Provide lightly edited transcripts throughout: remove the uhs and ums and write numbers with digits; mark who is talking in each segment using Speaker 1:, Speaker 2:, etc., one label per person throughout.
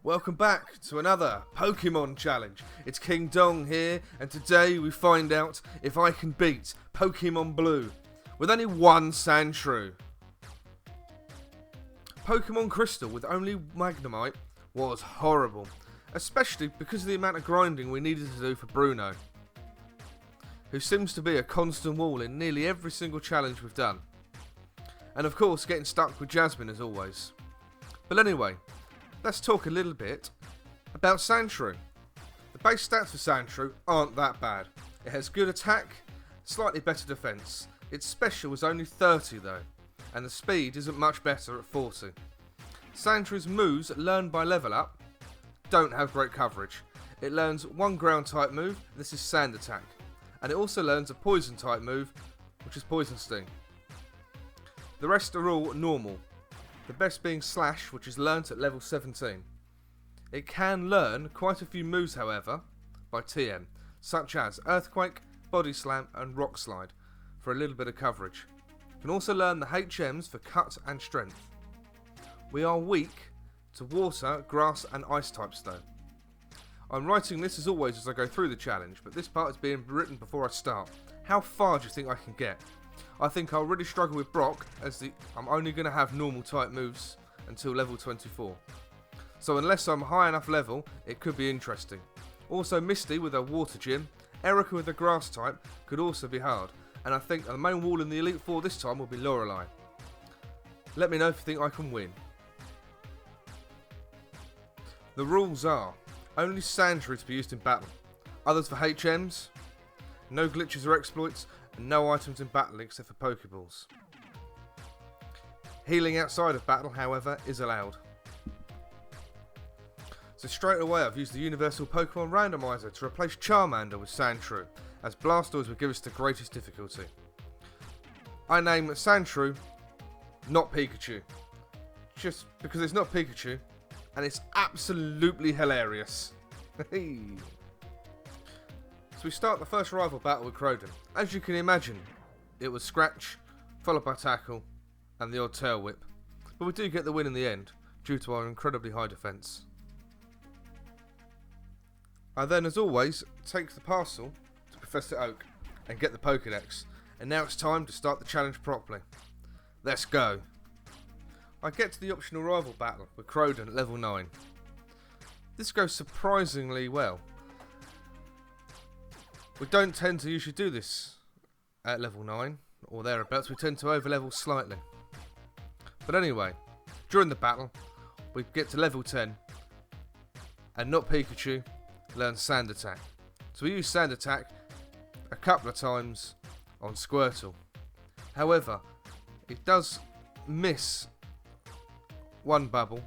Speaker 1: Welcome back to another Pokemon challenge. It's King Dong here, and today we find out if I can beat Pokemon Blue with only one Sandshrew. Pokemon Crystal with only Magnemite was horrible, especially because of the amount of grinding we needed to do for Bruno, who seems to be a constant wall in nearly every single challenge we've done. And of course getting stuck with Jasmine as always. But anyway, let's talk a little bit about Sandshrew. The base stats for Sandshrew aren't that bad. It has good attack, slightly better defense. Its special is only 30 though, and the speed isn't much better at 40. Sandshrew's moves learned by level up don't have great coverage. It learns one ground type move, this is Sand Attack, and it also learns a poison type move, which is Poison Sting. The rest are all normal. The best being Slash, which is learnt at level 17. It can learn quite a few moves however by TM, such as Earthquake, Body Slam and Rock Slide for a little bit of coverage. It can also learn the HMs for Cut and Strength. We are weak to Water, Grass and Ice types though. I'm writing this as always as I go through the challenge, but this part is being written before I start. How far do you think I can get? I think I'll really struggle with Brock as I'm only going to have normal type moves until level 24. So unless I'm high enough level, it could be interesting. Also Misty with her Water Gym, Erica with the Grass type could also be hard. And I think the main wall in the Elite Four this time will be Lorelei. Let me know if you think I can win. The rules are only Sandshrew to be used in battle. Others for HMs, no glitches or exploits, and no items in battle except for Pokeballs. Healing outside of battle, however, is allowed. So straight away I've used the Universal Pokemon Randomizer to replace Charmander with Sandshrew, as Blastoise would give us the greatest difficulty. I name Sandshrew not Pikachu, just because it's not Pikachu, and it's absolutely hilarious. So we start the first rival battle with Croden. As you can imagine, it was Scratch, followed by Tackle, and the odd Tail Whip. But we do get the win in the end, due to our incredibly high defence. I then, as always, take the parcel to Professor Oak and get the Pokédex. And now it's time to start the challenge properly. Let's go. I get to the optional rival battle with Croden at level 9. This goes surprisingly well. We don't tend to usually do this at level 9 or thereabouts, we tend to over level slightly. But anyway, during the battle, we get to level 10 and not Pikachu learns Sand Attack. So we use Sand Attack a couple of times on Squirtle. However, it does miss one bubble,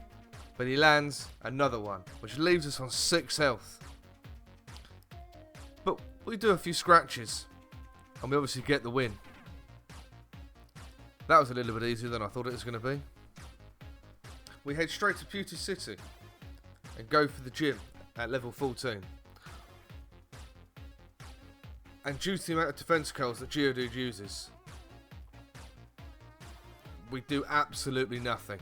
Speaker 1: but he lands another one, which leaves us on 6 health. But we do a few scratches, and we obviously get the win. That was a little bit easier than I thought it was going to be. We head straight to Beauty City and go for the gym at level 14. And due to the amount of defense curls that Geodude uses, we do absolutely nothing.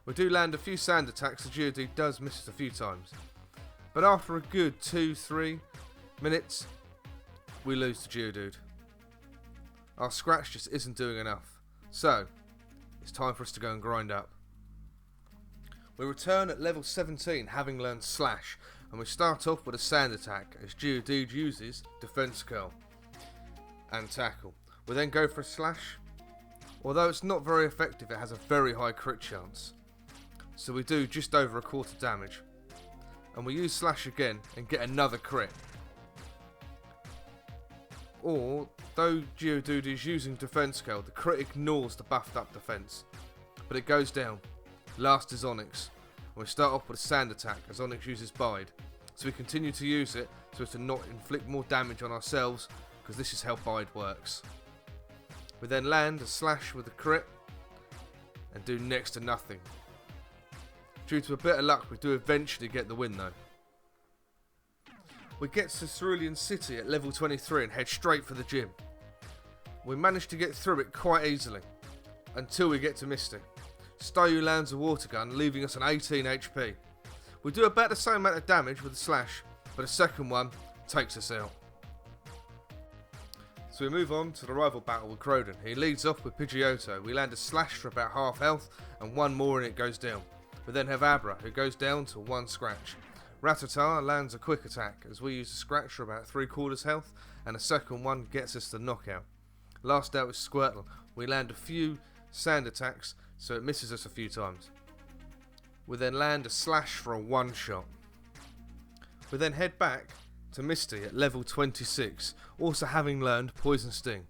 Speaker 1: We do land a few sand attacks, the Geodude does miss us a few times. But after a good 2-3 minutes, we lose to Geodude. Our scratch just isn't doing enough. So, it's time for us to go and grind up. We return at level 17 having learned Slash, and we start off with a sand attack as Geodude uses Defense Curl and Tackle. We then go for a Slash. Although it's not very effective, it has a very high crit chance. So we do just over a quarter damage. And we use Slash again and get another crit. Or, though Geodude is using Defense Curl, the crit ignores the buffed up defense. But it goes down. Last is Onyx. And we start off with a Sand Attack as Onyx uses Bide. So we continue to use it so as to not inflict more damage on ourselves, because this is how Bide works. We then land a Slash with a crit and do next to nothing. Due to a bit of luck, we do eventually get the win though. We get to Cerulean City at level 23 and head straight for the gym. We manage to get through it quite easily until we get to Misty. Staryu lands a water gun, leaving us on 18 HP. We do about the same amount of damage with a slash, but the second one takes us out. So we move on to the rival battle with Croden. He leads off with Pidgeotto. We land a slash for about half health, and one more and it goes down. We then have Abra, who goes down to 1 scratch. Rattata lands a quick attack, as we use a scratch for about 3/4 health, and the second one gets us the knockout. Last out is Squirtle. We land a few sand attacks, so it misses us a few times. We then land a slash for a 1-shot. We then head back to Misty at level 26, also having learned Poison Sting.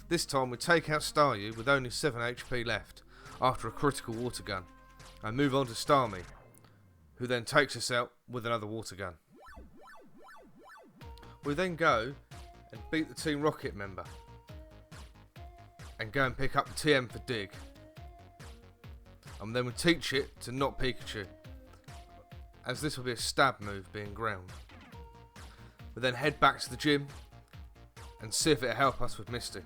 Speaker 1: This time we take out Staryu with only 7 HP left, after a critical water gun, and move on to Starmie, who then takes us out with another water gun. We then go and beat the Team Rocket member, and go and pick up the TM for Dig. And then we teach it to not Pikachu, as this will be a stab move being ground. We then head back to the gym and see if it'll help us with Misty.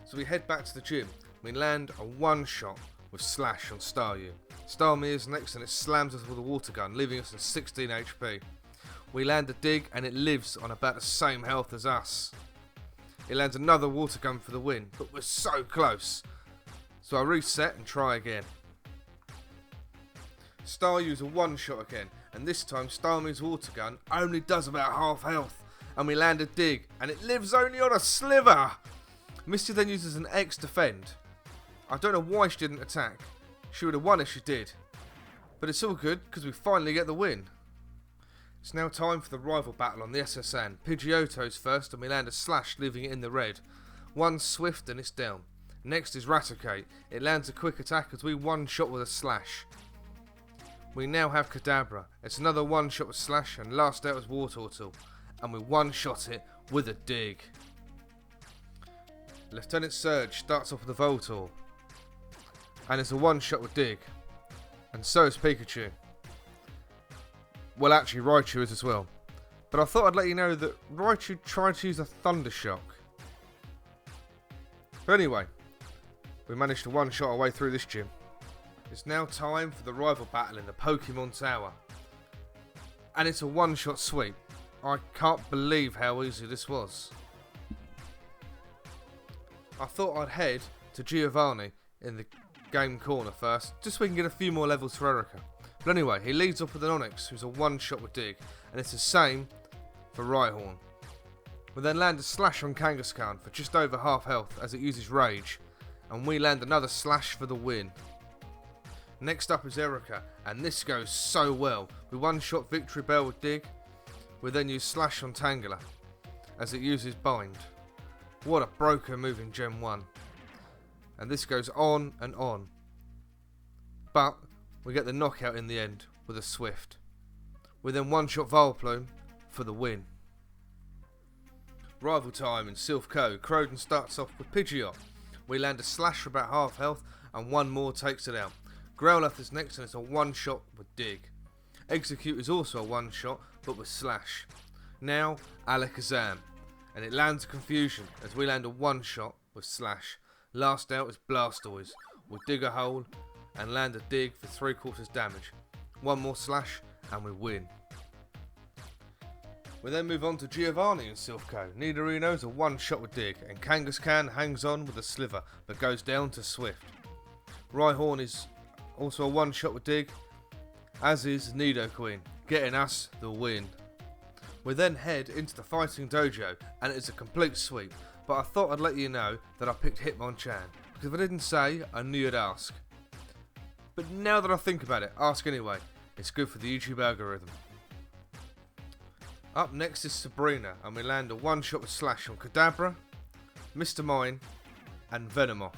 Speaker 1: So we head back to the gym. We land a 1-shot with Slash on Staryu. Starmie is next and it slams us with a water gun, leaving us at 16 HP. We land a Dig and it lives on about the same health as us. It lands another water gun for the win, but we're so close. So I reset and try again. Staryu's a 1-shot again, and this time Starmie's water gun only does about half health, and we land a Dig, and it lives only on a sliver. Misty then uses an X defend. I don't know why she didn't attack. She would have won if she did. But it's all good, because we finally get the win. It's now time for the rival battle on the SSN. Pidgeotto's first, and we land a slash, leaving it in the red. One swift and it's down. Next is Raticate. It lands a quick attack as we 1-shot with a slash. We now have Kadabra. It's another 1-shot with slash, and last out is Wartortle, and we 1-shot it with a Dig. Lieutenant Surge starts off with a Voltorb, and it's a 1-shot with Dig, and so is Pikachu. Well, actually Raichu is as well, but I thought I'd let you know that Raichu tried to use a Thunder Shock. But anyway, we managed to 1-shot our way through this gym. It's now time for the rival battle in the Pokemon Tower, and it's a 1-shot sweep. I can't believe how easy this was. I thought I'd head to Giovanni in the game corner first, just so we can get a few more levels for Erica. But anyway, he leads off with an Onix, who's a 1-shot with Dig, and it's the same for Rhyhorn. We then land a slash on Kangaskhan for just over half health as it uses Rage, and we land another slash for the win. Next up is Erica, and this goes so well. We 1-shot Victory Bell with Dig. We then use Slash on Tangela as it uses Bind. What a broken move in Gen 1. And this goes on and on. But we get the knockout in the end with a Swift. We then 1-shot Vileplume for the win. Rival time in Sylph Co. Croden starts off with Pidgeot. We land a slash for about half health and one more takes it out. Growlithe is next and it's a 1-shot with Dig. Execute is also a 1-shot but with Slash. Now Alakazam, and it lands Confusion as we land a 1-shot with Slash. Last out is Blastoise. We'll dig a hole and land a Dig for 3/4 damage. One more Slash and we win. We then move on to Giovanni and Sylph Co. Nidorino's a 1-shot with Dig, and Kangaskhan hangs on with a Sliver but goes down to Swift. Rhyhorn is also a 1-shot with Dig, as is Nidoqueen, getting us the win. We then head into the Fighting Dojo, and it's a complete sweep, but I thought I'd let you know that I picked Hitmonchan, because if I didn't say, I knew you'd ask. But now that I think about it, ask anyway, it's good for the YouTube algorithm. Up next is Sabrina, and we land a 1-shot with Slash on Kadabra, Mr. Mime, and Venomoth.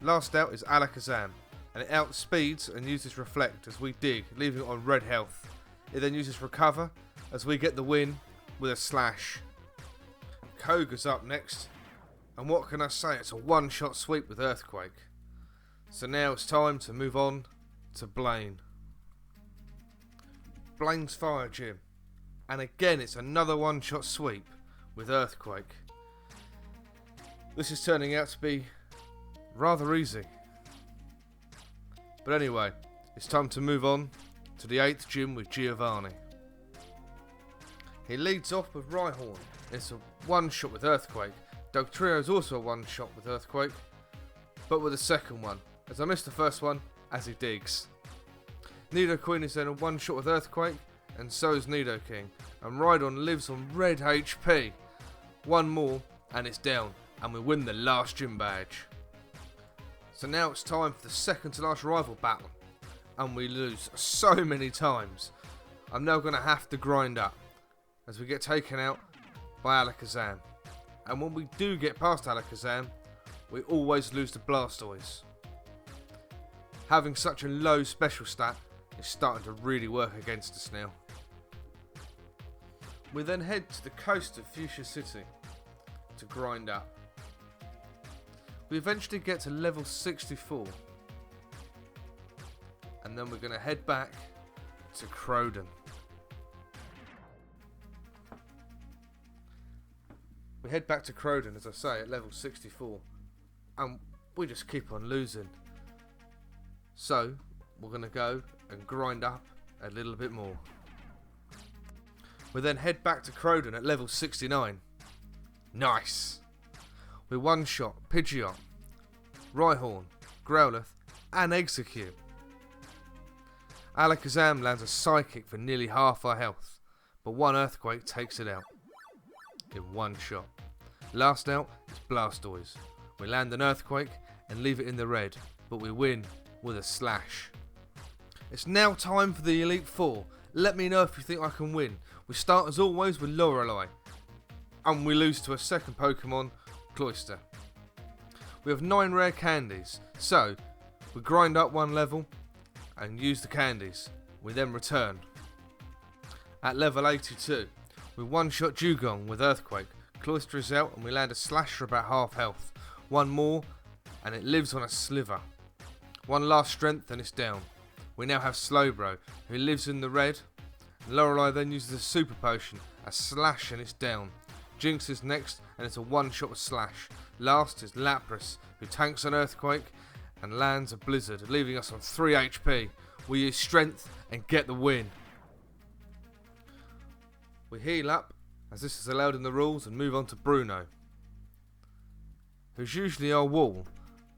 Speaker 1: Last out is Alakazam, and it outspeeds and uses Reflect as we dig, leaving it on red health. It then uses Recover as we get the win with a Slash. Koga's up next, and what can I say, it's a 1-shot sweep with Earthquake. So now it's time to move on to Blaine. Blaine's Fire Gym, and again it's another 1-shot sweep with Earthquake. This is turning out to be rather easy. But anyway, it's time to move on to the 8th gym with Giovanni. He leads off with Rhyhorn. It's a one-shot with Earthquake. Dugtrio is also a one-shot with Earthquake, but with a second one, as I missed the first one as he digs. Nidoqueen is then a one-shot with Earthquake, and so is Nidoking, and Rhydon lives on red HP. One more, and it's down, and we win the last gym badge. So now it's time for the second to last rival battle, and we lose so many times. I'm now going to have to grind up, as we get taken out by Alakazam. And when we do get past Alakazam, we always lose to Blastoise. Having such a low special stat is starting to really work against us now. We then head to the coast of Fuchsia City to grind up. We eventually get to level 64, and then we're going to head back to Croydon. We head back to Croydon, as I say, at level 64, and we just keep on losing. So we're going to go and grind up a little bit more. We then head back to Croydon at level 69. Nice! We one-shot Pidgeot, Rhyhorn, Growlithe and Execute. Alakazam lands a Psychic for nearly half our health, but one Earthquake takes it out in one shot. Last out is Blastoise. We land an Earthquake and leave it in the red, but we win with a Slash. It's now time for the Elite Four. Let me know if you think I can win. We start as always with Lorelei, and we lose to a second Pokemon, Cloyster. We have 9 rare candies, so we grind up one level and use the candies. We then return. At level 82, we one-shot Dugong with Earthquake. Cloyster is out and we land a Slash for about half health. One more and it lives on a Sliver. One last strength and it's down. We now have Slowbro, who lives in the red. Lorelei then uses a Super Potion, a Slash and it's down. Jinx is next and it's a one-shot with Slash. Last is Lapras, who tanks an Earthquake and lands a Blizzard, leaving us on 3 HP. We use Strength and get the win. We heal up, as this is allowed in the rules, and move on to Bruno, who's usually our wall,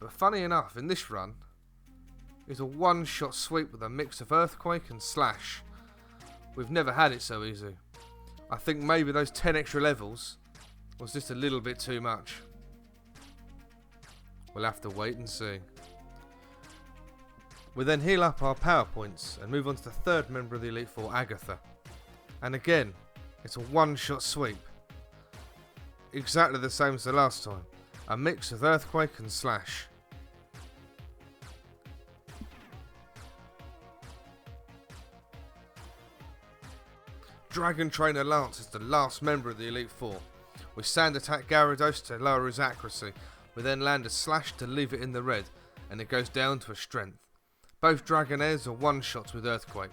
Speaker 1: but funny enough, in this run, is a one-shot sweep with a mix of Earthquake and Slash. We've never had it so easy. I think maybe those 10 extra levels was just a little bit too much. We'll have to wait and see. We then heal up our power points and move on to the third member of the Elite Four, Agatha. And again, it's a one-shot sweep. Exactly the same as the last time. A mix of Earthquake and Slash. Dragon Trainer Lance is the last member of the Elite Four. We sand attack Gyarados to lower his accuracy. We then land a Slash to leave it in the red, and it goes down to a strength. Both Dragonairs are one-shots with Earthquake.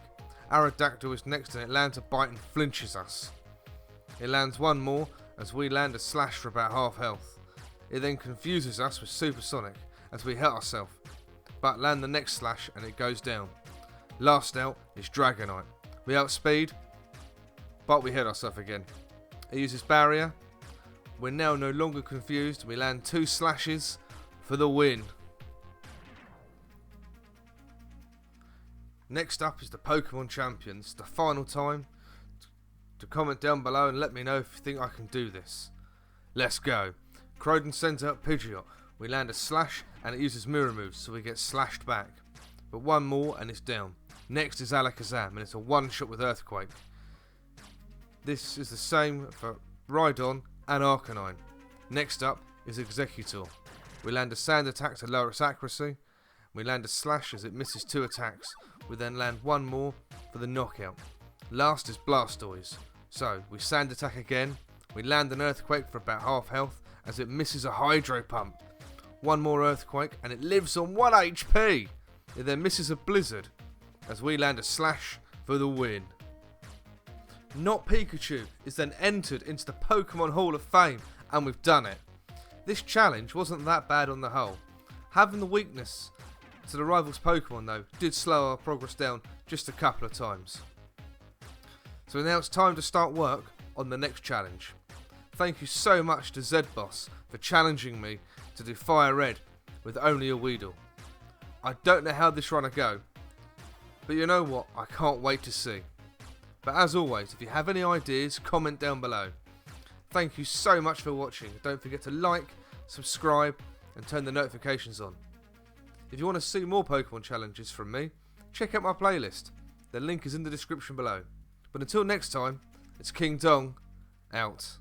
Speaker 1: Aerodactyl is next and it lands a bite and flinches us. It lands one more as we land a Slash for about half health. It then confuses us with Supersonic as we hit ourselves, but land the next Slash and it goes down. Last out is Dragonite. We outspeed, but we hit ourselves again. It uses Barrier. We're now no longer confused. We land 2 Slashes for the win. Next up is the Pokemon Champions. The final time to comment down below and let me know if you think I can do this. Let's go. Croydon sends out Pidgeot. We land a Slash and it uses Mirror Moves, so we get slashed back. But one more and it's down. Next is Alakazam and it's a one-shot with Earthquake. This is the same for Rhydon and Arcanine. Next up is Executor. We land a Sand attack to lower its accuracy. We land a Slash as it misses 2 attacks. We then land one more for the knockout. Last is Blastoise. So we Sand attack again. We land an Earthquake for about half health as it misses a Hydro Pump. One more Earthquake and it lives on 1 HP. It then misses a Blizzard as we land a Slash for the win. Not Pikachu is then entered into the Pokemon Hall of Fame, and we've done it. This challenge wasn't that bad on the whole. Having the weakness to the rivals Pokemon though did slow our progress down just a couple of times. So now it's time to start work on the next challenge. Thank you so much to ZBoss for challenging me to do Fire Red with only a Weedle. I don't know how this run will go, but you know what, I can't wait to see. But as always, if you have any ideas, comment down below. Thank you so much for watching. Don't forget to like, subscribe and turn the notifications on. If you want to see more Pokemon challenges from me, check out my playlist. The link is in the description below. But until next time, it's King Dong, out.